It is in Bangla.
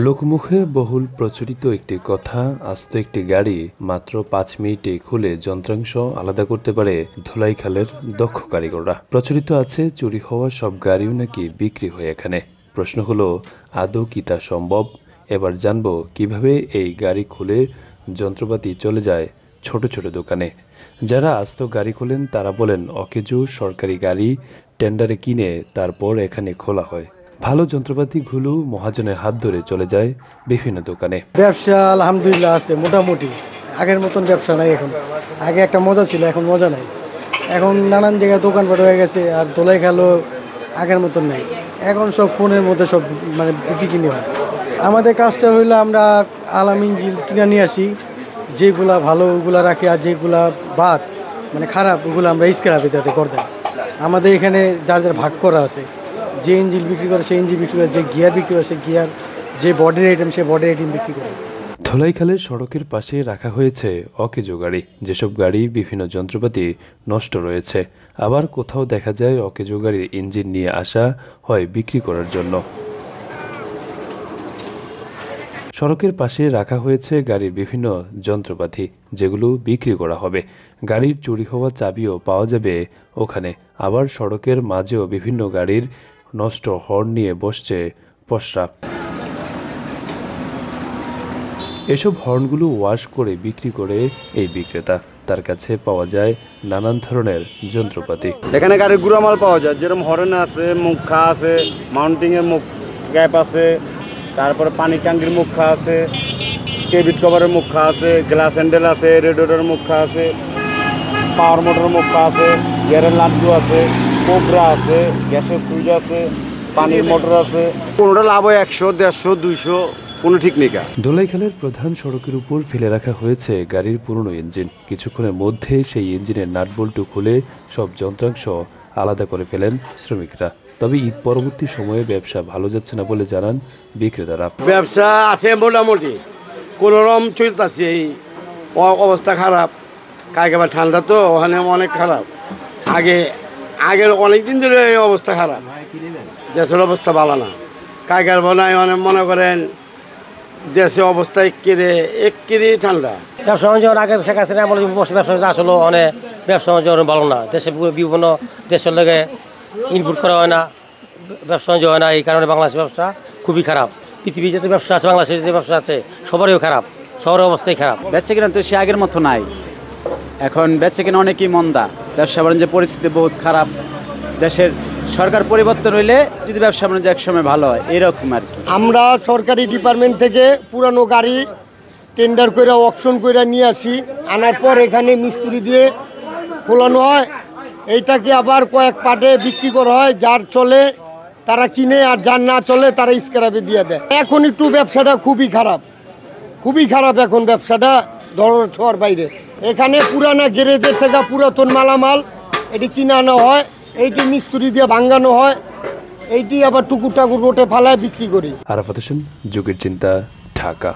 লোকমুখে বহুল প্রচলিত একটি কথা, আস্ত একটি গাড়ি মাত্র 5 মিনিটে খুলে যন্ত্রাংশ আলাদা করতে পারে ধোলাইখালের দক্ষ কারিগররা। প্রচলিত আছে চুরি হওয়া সব গাড়িও নাকি বিক্রি হয় এখানে। প্রশ্ন হলো, আদৌ কি তা সম্ভব? এবার জানবো কিভাবে এই গাড়ি খুলে যন্ত্রপাতি চলে যায় ছোট ছোট দোকানে। যারা আস্ত গাড়ি খোলেন তারা বলেন অকেজো সরকারি গাড়ি টেন্ডারে কিনে তারপর এখানে খোলা হয়। ভালো যন্ত্রপাতিগুলো মহাজনের হাত ধরে চলে যায় বিভিন্ন দোকানে। ব্যবসা আলহামদুলিল্লাহ আছে মোটামুটি, আগের মতন ব্যবসা নাই এখন। আগে একটা মজা ছিল, এখন মজা নাই। এখন নানান জায়গায় দোকানপাট হয়ে গেছে, আর ধোলাইখালও আগের মতন নাই। এখন সব ফোনের মধ্যে সব মানে বিক্রি কিনে হয়। আমাদের কাজটা হইলো আমরা আলাম ইঞ্জিন কিনে নিয়ে আসি, যেগুলা ভালো ওগুলা রাখি, আর যেগুলা বাদ মানে খারাপ ওগুলো আমরা স্ক্র্যাপে তাতে করে দেয়। আমাদের এখানে যার যার ভাগ করা আছে, যে ইঞ্জিন বিক্রি করে সেই ইঞ্জিন বিক্রি করে, যে গিয়ার বিক্রি করে সে গিয়ার, যে বডির আইটেম সে বডির আইটেম বিক্রি করে। ধোলাইখালের সড়কের পাশে রাখা হয়েছে অকেজো গাড়ি, যেসব গাড়ি বিভিন্ন যন্ত্রপাতি নষ্ট রয়েছে। আবার কোথাও দেখা যায় অকেজো গাড়ির ইঞ্জিন নিয়ে আসা হয় বিক্রি করার জন্য। সড়কের পাশে রাখা হয়েছে গাড়ির বিভিন্ন যন্ত্রপাতি, যেগুলো বিক্রি করা হবে। গাড়ির চুরি হওয়া চাবিও পাওয়া যাবে ওখানে। আবার সড়কের মাঝেও বিভিন্ন গাড়ির নষ্ট হর্ন নিয়ে বসছে পসরা। এসব হর্নগুলো ওয়াশ করে বিক্রি করে এই বিক্রেতা। তার কাছে পাওয়া যায় নানান ধরনের যন্ত্রপাতি। এখানে গাড়ির গুঁড়ামাল পাওয়া যায়, যেরকম হর্ন আছে, মুখা আছে, মাউন্টিংয়ের মুখ গ্যাপ আছে, তারপরে পানি ট্যাঙ্কির মুখা আছে, কেবিট কভারের মুখা আছে, গ্লাস হ্যান্ডেল আছে, রেডিয়েটরের মুখা আছে, পাওয়ার মোটরের মুখা আছে, গিয়ারের লাড্ডু আছে, কোবরা আছে, গ্যাসের সুইচ আছে, পানির মোটর আছে। কোনোটা লাভ হয় 100, 150, 200, কোনো ঠিক নেই। ধোলাইখালের প্রধান সড়কের উপর ফেলে রাখা হয়েছে গাড়ির পুরনো ইঞ্জিন। কিছুক্ষণের মধ্যে সেই ইঞ্জিনের নাটবল্টু খুলে সব যন্ত্রাংশ আলাদা করে ফেলেন শ্রমিকরা। তবে ঈদ পরবর্তী সময়ে ব্যবসা ভালো যাচ্ছে না বলে জানান বিক্রেতারা। ব্যবসা আছে মোটামুটি, কোনোরকম চলতেছে, এই অবস্থা খারাপ। কালকে ঠান্ডা তো ওখানে অনেক খারাপ। আগের অনেক দিন ধরে এই অবস্থা খারাপ, দেশের অবস্থা ভালো না। কালকের বনায় অনেক মনে করেন দেশের অবস্থা একেবারে ঠান্ডা। ব্যবসা বাণিজ্য আগে শেখ হাসিনা আমলে ব্যবসা আসলে অনেক ব্যবসা বাণিজ্য ভালো না। দেশে বিভিন্ন দেশের লগে ইনপুট করা হয় না, ব্যবসা বাণিজ্য হয় না। এই কারণে বাংলাদেশের ব্যবসা খুবই খারাপ। পৃথিবীর যত ব্যবসা আছে, বাংলাদেশের যে ব্যবসা আছে সবারই খারাপ, সবার অবস্থাই খারাপ। বেচে কিনা তো সে আগের মতো নাই, এখন বেচে কিনা অনেকই মন্দা। ব্যবসা বাণিজ্যের পরিস্থিতি বহুত খারাপ। দেশের সরকার পরিবর্তন হইলে যদি ব্যবসা বাণিজ্য একসময় ভালো হয়, এরকম আর কি। আমরা সরকারি ডিপার্টমেন্ট থেকে পুরানো গাড়ি টেন্ডার করে অকশন করে নিয়ে আসি, আনার পর এখানে মিস্ত্রি দিয়ে খোলানো হয়। এইটাকে আবার কয়েক পার্টে বিক্রি করা হয়, যার চলে তারা কিনে, আর যার না চলে তারা স্ক্র্যাপে দিয়ে দেয়। এখন একটু ব্যবসাটা খুবই খারাপ, খুবই খারাপ এখন ব্যবসাটা ধরার ছোঁয়ার বাইরে। এখানে পুরানা গ্যারেজের থেকে পুরাতন মালামাল এটি কিনে আনা হয়, এইটি মিস্ত্রি দিয়ে ভাঙানো হয়, এইটি আবার টুকুর টাকুর রোটে ফালায় বিক্রি করি। আরাফাত হোসেন, যুগের চিন্তা, ঢাকা।